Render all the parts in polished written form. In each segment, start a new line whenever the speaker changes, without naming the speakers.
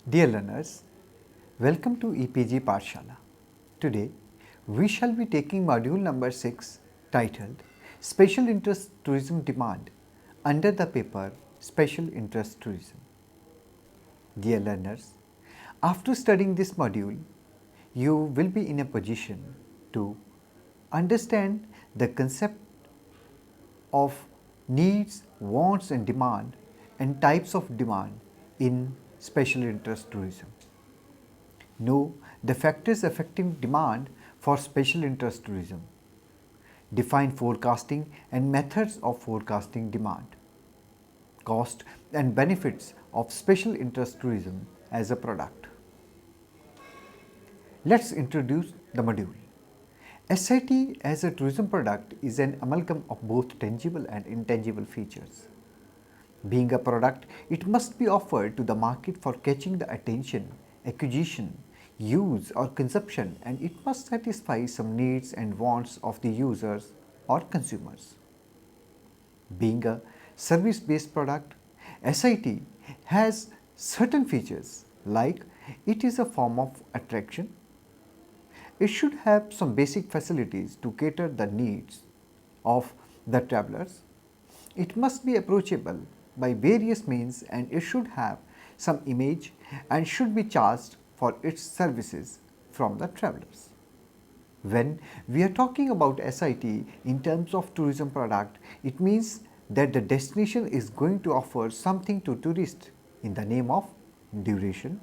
Dear learners, welcome to EPG Pathshala. Today, we shall be taking module number 6 titled Special Interest Tourism Demand under the paper Special Interest Tourism. Dear learners, after studying this module, you will be in a position to understand the concept of needs, wants and demand and types of demand in special interest tourism. Know the factors affecting demand for special interest tourism. Define forecasting and methods of forecasting demand. Cost and benefits of special interest tourism as a product. Let's introduce the module. SIT as a tourism product is an amalgam of both tangible and intangible features. Being a product, it must be offered to the market for catching the attention, acquisition, use or consumption, and it must satisfy some needs and wants of the users or consumers. Being a service-based product, SIT has certain features like it is a form of attraction. It should have some basic facilities to cater the needs of the travelers. It must be approachable by various means and it should have some image and should be charged for its services from the travelers. When we are talking about SIT in terms of tourism product, it means that the destination is going to offer something to tourists in the name of duration,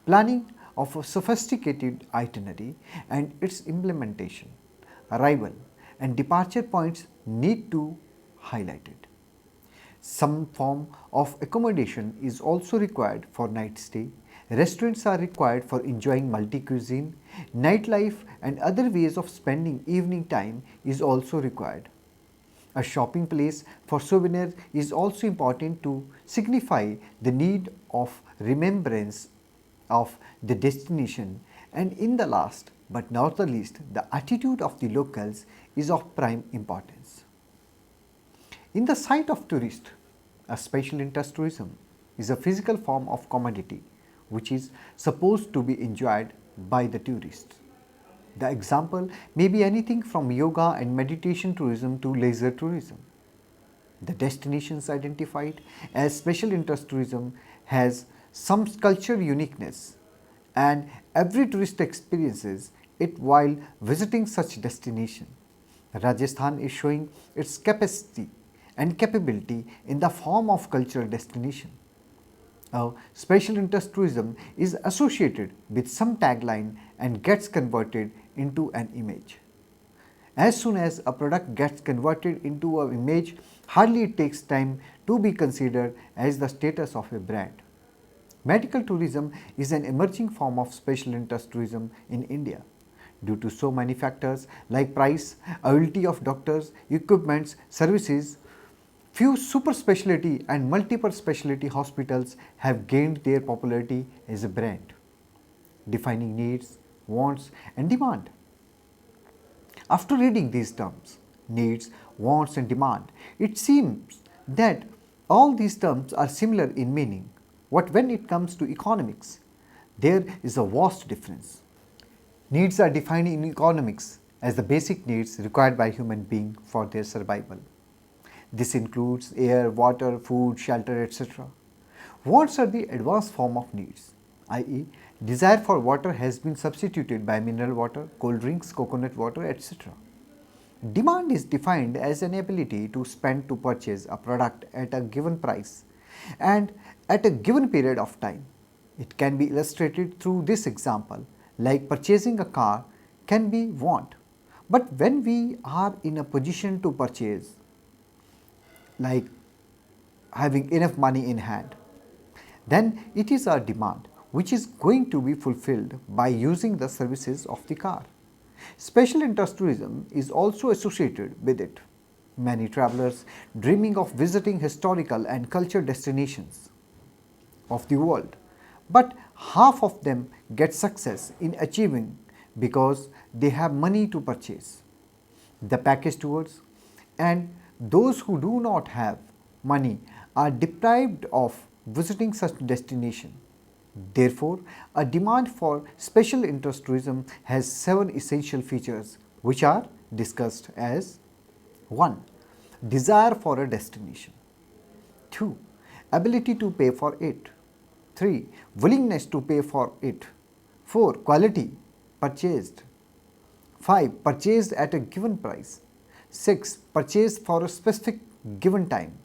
planning of a sophisticated itinerary and its implementation, arrival and departure points need to highlight it. Some form of accommodation is also required for night stay. Restaurants are required for enjoying multi-cuisine. Nightlife and other ways of spending evening time is also required. A shopping place for souvenirs is also important to signify the need of remembrance of the destination, and in the last but not the least, the attitude of the locals is of prime importance. In the sight of tourist, a special interest tourism is a physical form of commodity which is supposed to be enjoyed by the tourists. The example may be anything from yoga and meditation tourism to leisure tourism. The destinations identified as special interest tourism has some cultural uniqueness and every tourist experiences it while visiting such destination. Rajasthan is showing its capacity and capability in the form of cultural destination. Special interest tourism is associated with some tagline and gets converted into an image. As soon as a product gets converted into an image, hardly it takes time to be considered as the status of a brand. Medical tourism is an emerging form of special interest tourism in India. Due to so many factors like price, availability of doctors, equipments, services, few super specialty and multiple specialty hospitals have gained their popularity as a brand, defining needs, wants and demand. After reading these terms, needs, wants and demand, it seems that all these terms are similar in meaning. But when it comes to economics, there is a vast difference. Needs are defined in economics as the basic needs required by human beings for their survival. This includes air, water, food, shelter, etc. Wants are the advanced form of needs, i.e., desire for water has been substituted by mineral water, cold drinks, coconut water, etc. Demand is defined as an ability to spend to purchase a product at a given price and at a given period of time. It can be illustrated through this example, like purchasing a car can be want. But when we are in a position to purchase, like having enough money in hand, then it is our demand which is going to be fulfilled by using the services of the car. Special interest tourism is also associated with it. Many travelers dreaming of visiting historical and cultural destinations of the world, but half of them get success in achieving because they have money to purchase. The package tours and those who do not have money are deprived of visiting such destination. Therefore, a demand for special interest tourism has 7 essential features which are discussed as 1. Desire for a destination. 2. Ability to pay for it. 3. Willingness to pay for it. 4. Quality purchased. 5. Purchased at a given price. 6. Purchased for a specific given time.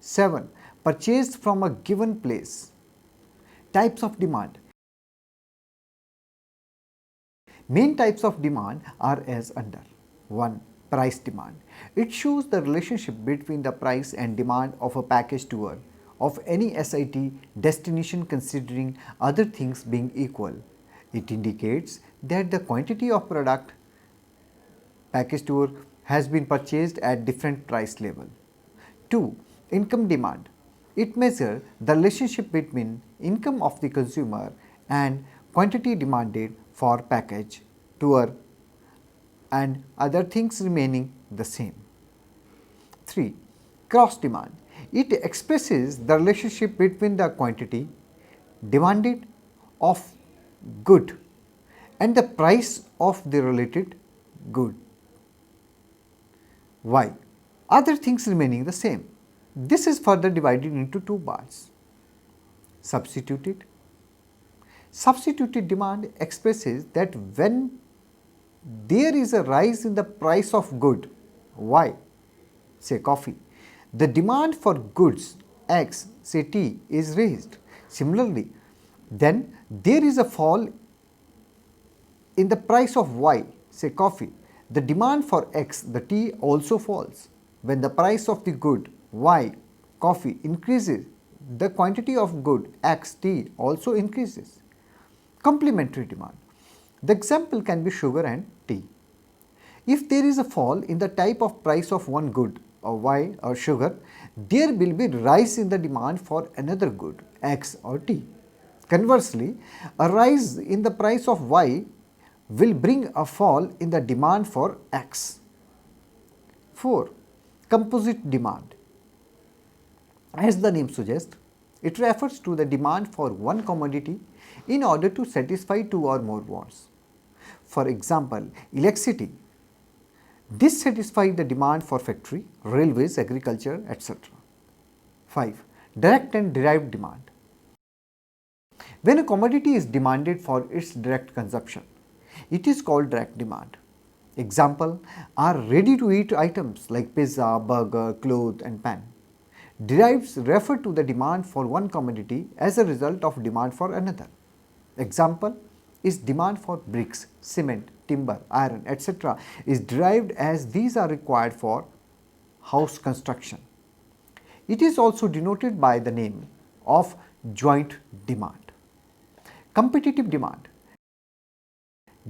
7. Purchased from a given place. Types of demand. Main types of demand are as under. 1. Price demand. It shows the relationship between the price and demand of a package tour of any SIT destination considering other things being equal. It indicates that the quantity of product package tour has been purchased at different price level. 2. Income demand. It measures the relationship between income of the consumer and quantity demanded for package tour and other things remaining the same. 3. Cross demand. It expresses the relationship between the quantity demanded of good and the price of the related good. Why? Other things remaining the same. This is further divided into 2 parts. Substituted. Substituted demand expresses that when there is a rise in the price of good Y, say coffee, the demand for goods X, say tea, is raised. Similarly, then there is a fall in the price of Y, say coffee, the demand for X, the tea, also falls. When the price of the good Y, coffee, increases, the quantity of good X, tea, also increases. Complementary demand. The example can be sugar and tea. If there is a fall in the type of price of one good or Y or sugar, there will be rise in the demand for another good X or tea. Conversely, a rise in the price of Y will bring a fall in the demand for X. 4. Composite demand. As the name suggests, it refers to the demand for one commodity in order to satisfy 2 or more wants. For example, electricity. This satisfies the demand for factory, railways, agriculture, etc. 5. Direct and derived demand. When a commodity is demanded for its direct consumption, it is called direct demand. Example are ready-to-eat items like pizza, burger, cloth and pan. Deriveds refer to the demand for one commodity as a result of demand for another. Example is demand for bricks, cement, timber, iron, etc. is derived as these are required for house construction. It is also denoted by the name of joint demand. Competitive demand.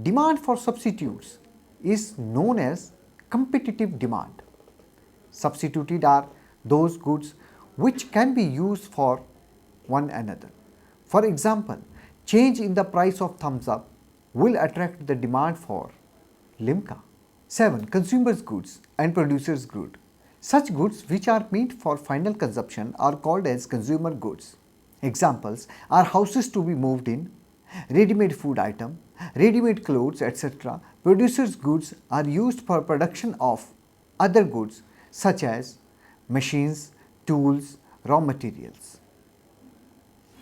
Demand for substitutes is known as competitive demand. Substituted are those goods which can be used for one another. For example, change in the price of thumbs up will attract the demand for Limca. 7. Consumers goods and producers goods. Such goods which are meant for final consumption are called as consumer goods. Examples are houses to be moved in, ready-made food item, ready-made clothes, etc. Producers goods are used for production of other goods such as machines, tools, raw materials.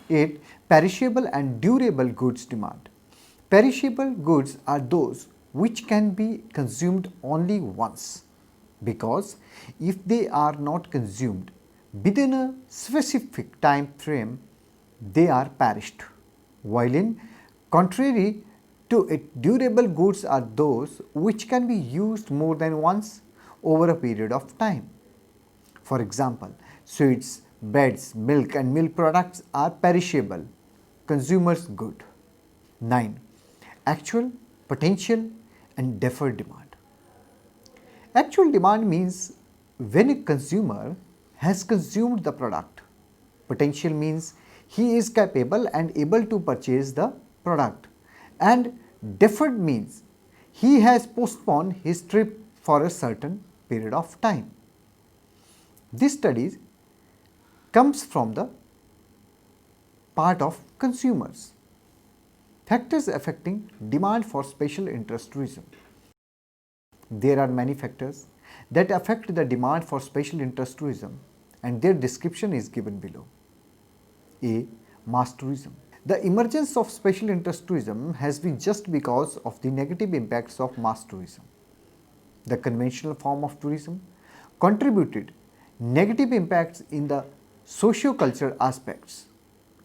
8. Perishable and durable goods demand. Perishable goods are those which can be consumed only once, because if they are not consumed within a specific time frame, they are perished. While in contrary to it, durable goods are those which can be used more than once over a period of time. For example, sweets, breads, milk and milk products are perishable, consumers good. 9. Actual, potential and deferred demand. Actual demand means when a consumer has consumed the product. Potential means he is capable and able to purchase the product, and deferred means he has postponed his trip for a certain period of time. This study comes from the part of consumers. Factors affecting demand for special interest tourism. There are many factors that affect the demand for special interest tourism, and their description is given below. A. Mass tourism. The emergence of special interest tourism has been just because of the negative impacts of mass tourism. The conventional form of tourism contributed negative impacts in the socio-cultural aspects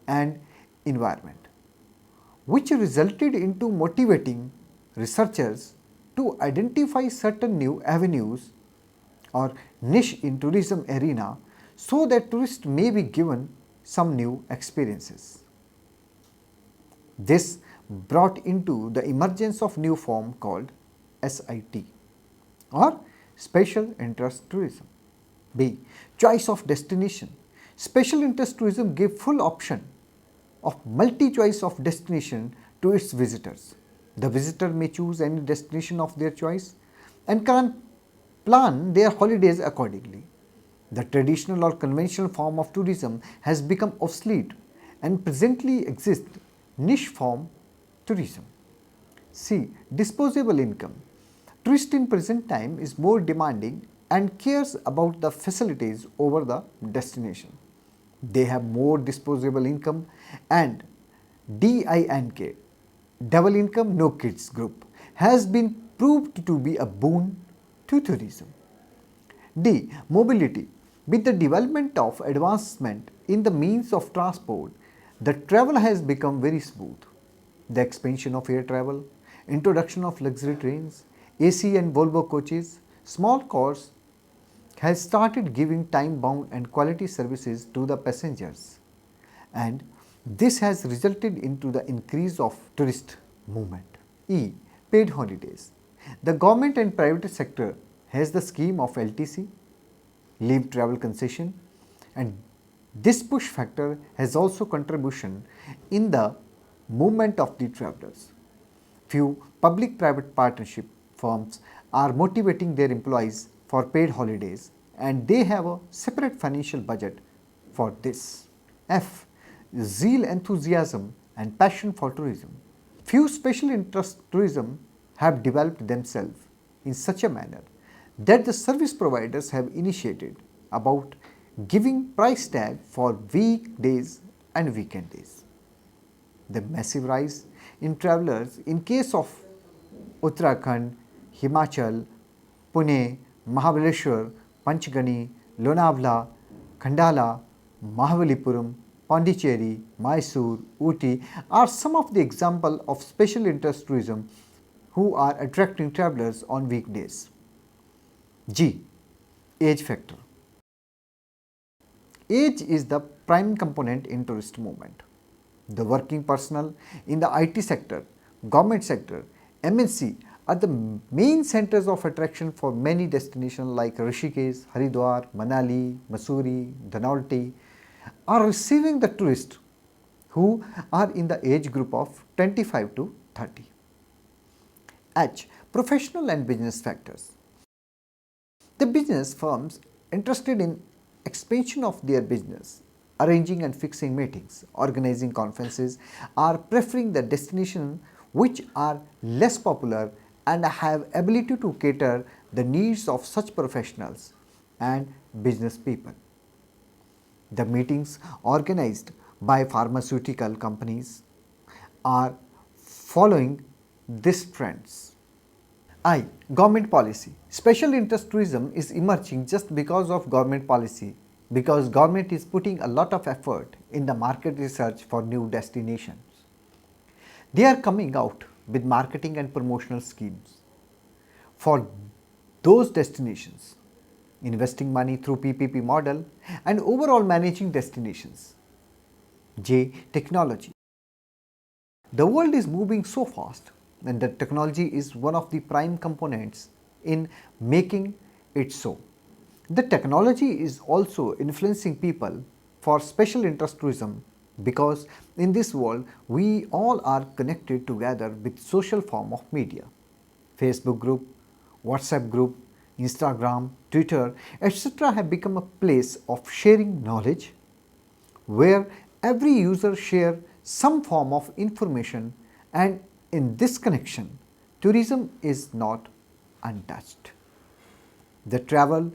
and environment, which resulted into motivating researchers to identify certain new avenues or niche in tourism arena so that tourists may be given some new experiences. This brought into the emergence of new form called SIT or special interest tourism. B. Choice of destination. Special interest tourism gave full option of multi-choice of destination to its visitors. The visitor may choose any destination of their choice and can plan their holidays accordingly. The traditional or conventional form of tourism has become obsolete and presently exists niche form tourism. C. Disposable income. Tourist in present time is more demanding and cares about the facilities over the destination. They have more disposable income and DINK, double income no kids group, has been proved to be a boon to tourism. D. Mobility. With the development of advancement in the means of transport, the travel has become very smooth. The expansion of air travel, introduction of luxury trains, AC and Volvo coaches, small cars has started giving time-bound and quality services to the passengers, and this has resulted into the increase of tourist movement. E. Paid holidays. The government and private sector has the scheme of LTC, leave travel concession, and this push factor has also contribution in the movement of the travelers. Few public-private partnership firms are motivating their employees for paid holidays, and they have a separate financial budget for this. F. Zeal, enthusiasm and passion for tourism. Few special interest tourism have developed themselves in such a manner that the service providers have initiated about giving price tag for weekdays and weekend days. The massive rise in travelers in case of Uttarakhand, Himachal, Pune, Mahabaleshwar, Panchgani, Lonavala, Khandala, Mahabalipuram, Pondicherry, Mysore, Ooty are some of the examples of special interest tourism who are attracting travelers on weekdays. G. Age factor. Age is the prime component in tourist movement. The working personnel in the IT sector, government sector, MNC are the main centers of attraction for many destinations like Rishikesh, Haridwar, Manali, Mussoorie, Dhanolti are receiving the tourists who are in the age group of 25 to 30. H. Professional and business factors. The business firms interested in expansion of their business, arranging and fixing meetings, organizing conferences are preferring the destinations which are less popular and have ability to cater the needs of such professionals and business people. The meetings organized by pharmaceutical companies are following these trends. I. Government policy. Special interest tourism is emerging just because of government policy, because government is putting a lot of effort in the market research for new destinations. They are coming out with marketing and promotional schemes for those destinations, investing money through PPP model and overall managing destinations. J. Technology. The world is moving so fast and the technology is one of the prime components in making it so. The technology is also influencing people for special interest tourism because in this world we all are connected together with social form of media. Facebook group, WhatsApp group, Instagram, Twitter, etc. have become a place of sharing knowledge where Every user shares some form of information, and in this connection, tourism is not untouched. The travel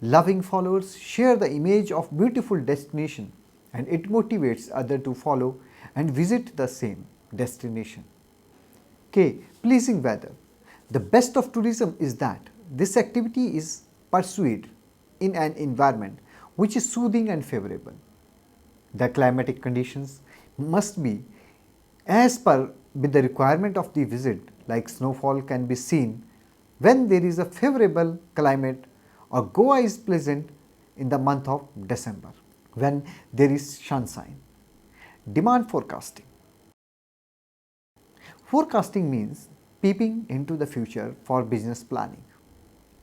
loving followers share the image of beautiful destination, and it motivates others to follow and visit the same destination. K. Pleasing weather. The best of tourism is that this activity is pursued in an environment which is soothing and favorable. The climatic conditions must be as per with the requirement of the visit, like snowfall can be seen when there is a favorable climate, or Goa is pleasant in the month of December when there is sunshine. Demand forecasting. Forecasting means peeping into the future for business planning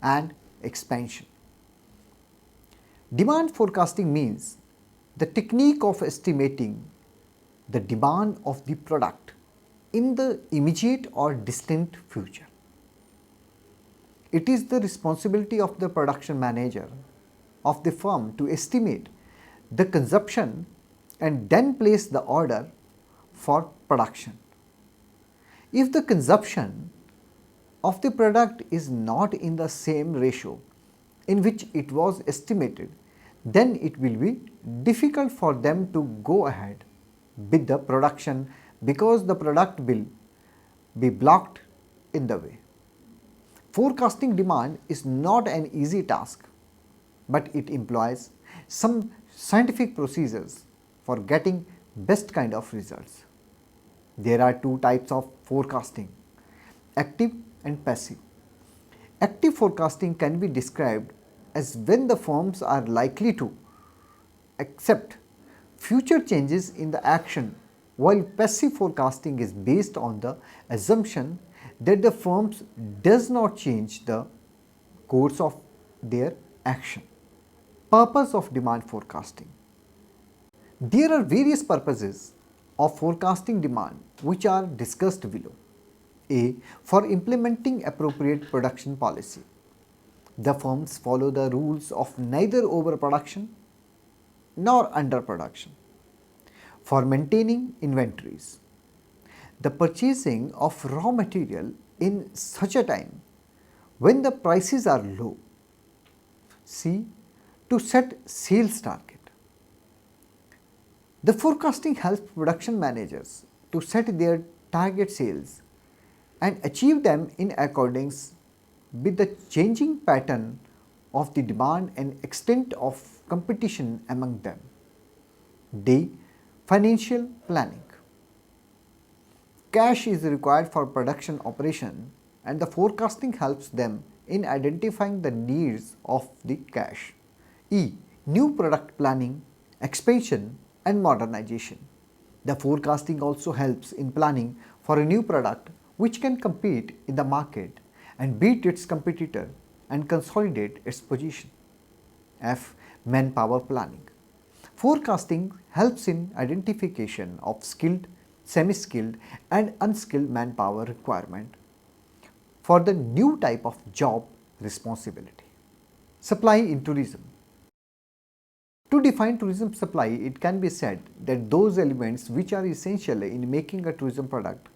and expansion. Demand forecasting means the technique of estimating the demand of the product in the immediate or distant future. It is the responsibility of the production manager of the firm to estimate the consumption and then place the order for production. If the consumption of the product is not in the same ratio in which it was estimated, then it will be difficult for them to go ahead with the production because the product will be blocked in the way. Forecasting demand is not an easy task, but it employs some scientific procedures for getting best kind of results. There are two types of forecasting: active and passive. Active forecasting can be described as when the firms are likely to accept future changes in the action, while passive forecasting is based on the assumption that the firms does not change the course of their action. Purpose of demand forecasting. There are various purposes of forecasting demand which are discussed below. A. For implementing appropriate production policy. The firms follow the rules of neither overproduction nor underproduction. For maintaining inventories. The purchasing of raw material in such a time when the prices are low. C. To set sales target. The forecasting helps production managers to set their target sales and achieve them in accordance with the changing pattern of the demand and extent of competition among them. D. Financial planning. Cash is required for production operation, and the forecasting helps them in identifying the needs of the cash. E. New product planning, expansion and modernization. The forecasting also helps in planning for a new product which can compete in the market and beat its competitor and consolidate its position. F. Manpower planning. Forecasting helps in identification of skilled, semi-skilled and unskilled manpower requirement for the new type of job responsibility. Supply in tourism. To define tourism supply, it can be said that those elements which are essential in making a tourism product,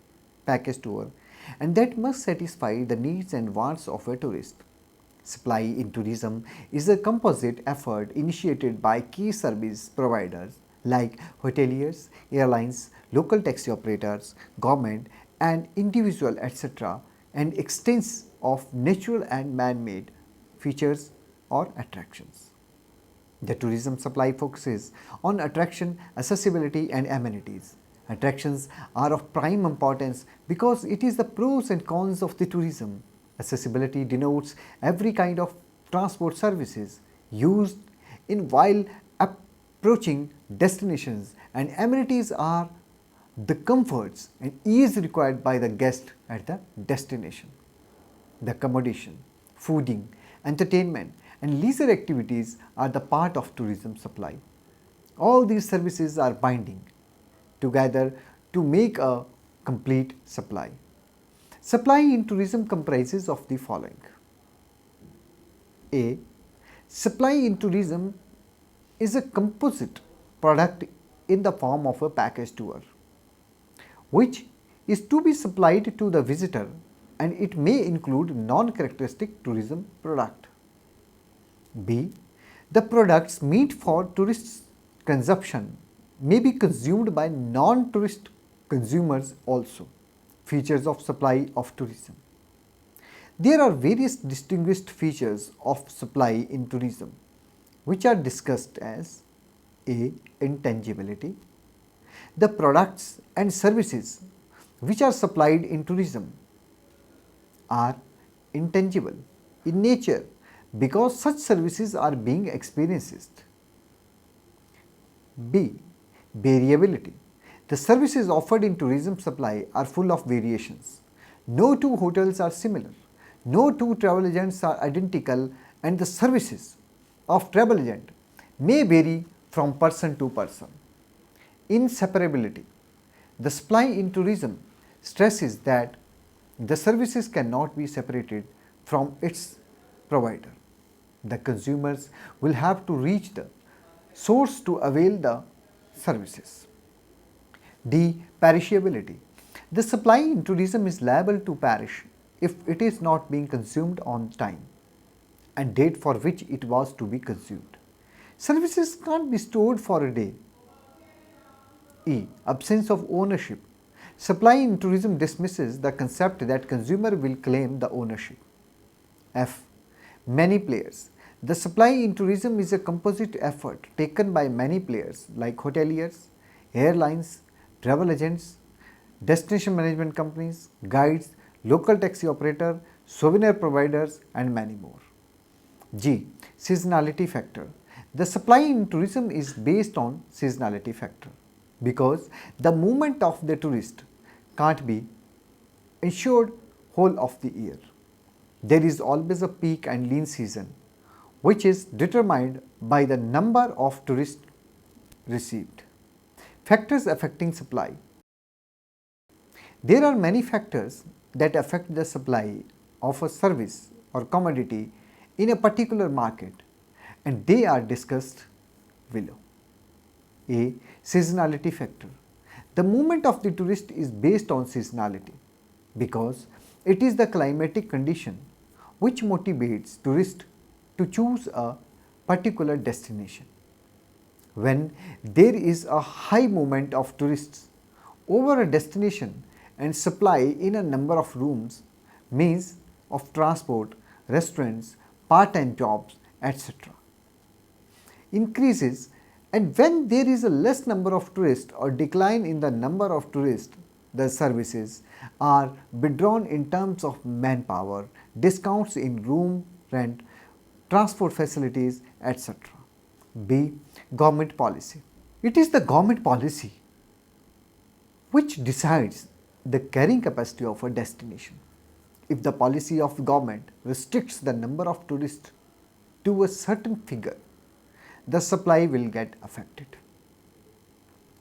package tour, and that must satisfy the needs and wants of a tourist. Supply in tourism is a composite effort initiated by key service providers like hoteliers, airlines, local taxi operators, government and individual etc., and extents of natural and man-made features or attractions. The tourism supply focuses on attraction, accessibility and amenities. Attractions are of prime importance because it is the pros and cons of the tourism. Accessibility denotes every kind of transport services used in while approaching destinations, and amenities are the comforts and ease required by the guest at the destination. The accommodation, fooding, entertainment and leisure activities are the part of tourism supply. All these services are binding together to make a complete supply. Supply in tourism comprises of the following. A. Supply in tourism is a composite product in the form of a package tour, which is to be supplied to the visitor, and it may include non-characteristic tourism product. B. The products meant for tourist consumption may be consumed by non-tourist consumers also. Features of supply of tourism. There are various distinguished features of supply in tourism, which are discussed as A. Intangibility. The products and services which are supplied in tourism are intangible in nature because such services are being experienced. B. Variability. The services offered in tourism supply are full of variations. No two hotels are similar. No two travel agents are identical, and the services of travel agent may vary from person to person. Inseparability. The supply in tourism stresses that the services cannot be separated from its provider. The consumers will have to reach the source to avail the services. D. Perishability. The supply in tourism is liable to perish if it is not being consumed on time and date for which it was to be consumed. Services can't be stored for a day. E. Absence of ownership. Supply in tourism dismisses the concept that consumer will claim the ownership. F. Many players. The supply in tourism is a composite effort taken by many players like hoteliers, airlines, travel agents, destination management companies, guides, local taxi operator, souvenir providers, and many more. G. Seasonality factor. The supply in tourism is based on seasonality factor because the movement of the tourist can't be ensured whole of the year. There is always a peak and lean season, which is determined by the number of tourists received. Factors affecting supply. There are many factors that affect the supply of a service or commodity in a particular market, and they are discussed below. A. Seasonality factor. The movement of the tourist is based on seasonality because it is the climatic condition which motivates tourists to choose a particular destination. When there is a high movement of tourists over a destination and supply in a number of rooms, means of transport, restaurants, part-time jobs, etc. increases, and when there is a less number of tourists or decline in the number of tourists, the services are withdrawn in terms of manpower, discounts in room rent, transport facilities, etc. B. Government policy. It is the government policy which decides the carrying capacity of a destination. If the policy of government restricts the number of tourists to a certain figure, the supply will get affected.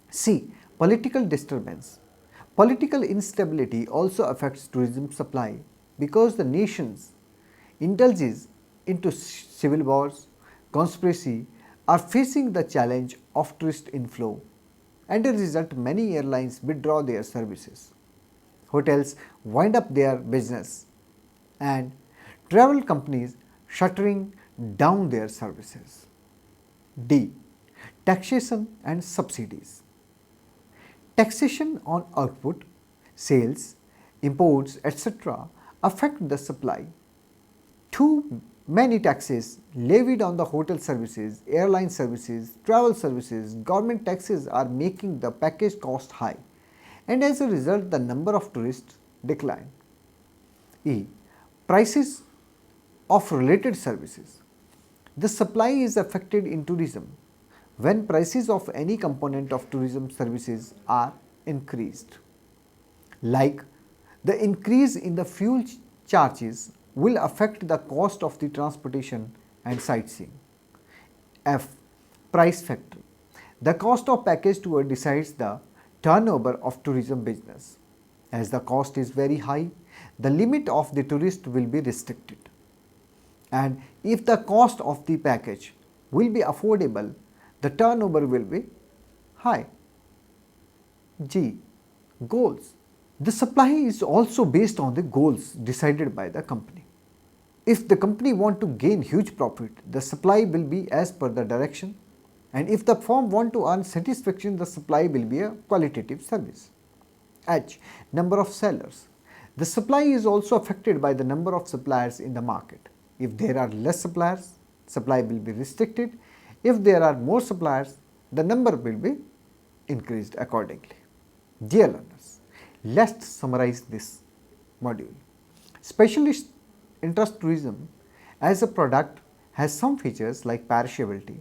C. Political disturbance. Political instability also affects tourism supply because the nations indulges into civil wars, conspiracy, are facing the challenge of tourist inflow, and as a result many airlines withdraw their services. Hotels wind up their business and travel companies shuttering down their services. D. Taxation and subsidies. Taxation on output, sales, imports, etc. affect the supply. Too many taxes levied on the hotel services, airline services, travel services, government taxes are making the package cost high, and as a result the number of tourists decline. E. Prices of related services. The supply is affected in tourism when prices of any component of tourism services are increased, like the increase in the fuel charges will affect the cost of the transportation and sightseeing. F. Price factor. The cost of package tour decides the turnover of tourism business. As the cost is very high, the limit of the tourist will be restricted. And if the cost of the package will be affordable, the turnover will be high. G. Goals. The supply is also based on the goals decided by the company. If the company want to gain huge profit, the supply will be as per the direction, and if the firm want to earn satisfaction, the supply will be a qualitative service. H. Number of sellers. The supply is also affected by the number of suppliers in the market. If there are less suppliers, supply will be restricted. If there are more suppliers, the number will be increased accordingly. Dear learners, let's summarize this module. Specialist interest tourism as a product has some features like perishability,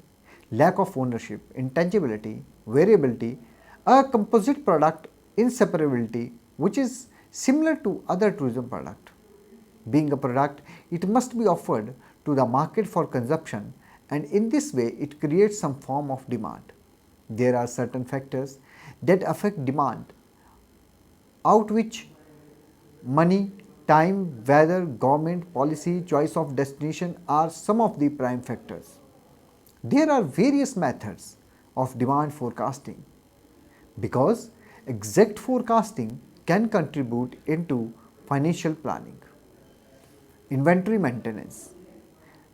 lack of ownership, intangibility, variability, a composite product inseparability, which is similar to other tourism product. Being a product, it must be offered to the market for consumption, and in this way it creates some form of demand. There are certain factors that affect demand, out which money, time, weather, government, policy, choice of destination are some of the prime factors. There are various methods of demand forecasting, because exact forecasting can contribute into financial planning. Inventory maintenance,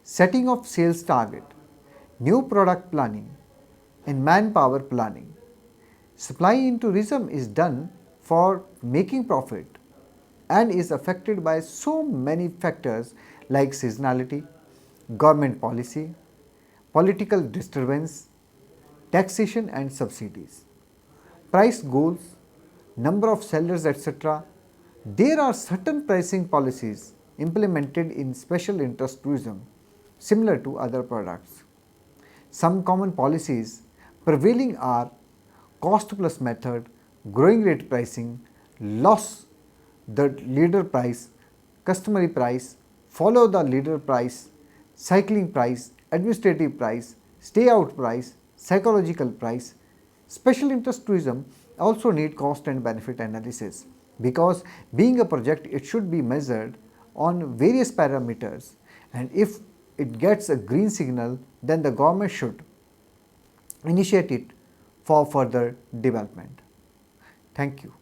setting of sales target, new product planning, and manpower planning. Supply in tourism is done for making profit and is affected by so many factors like seasonality, government policy, political disturbance, taxation and subsidies, price goals, number of sellers, etc. There are certain pricing policies implemented in special interest tourism similar to other products. Some common policies prevailing are cost plus method, growing rate pricing, loss the leader price, customary price, follow the leader price, cycling price, administrative price, stay out price, psychological price. Special interest tourism also need cost and benefit analysis, because being a project it should be measured on various parameters, and if it gets a green signal, then the government should initiate it for further development. Thank you.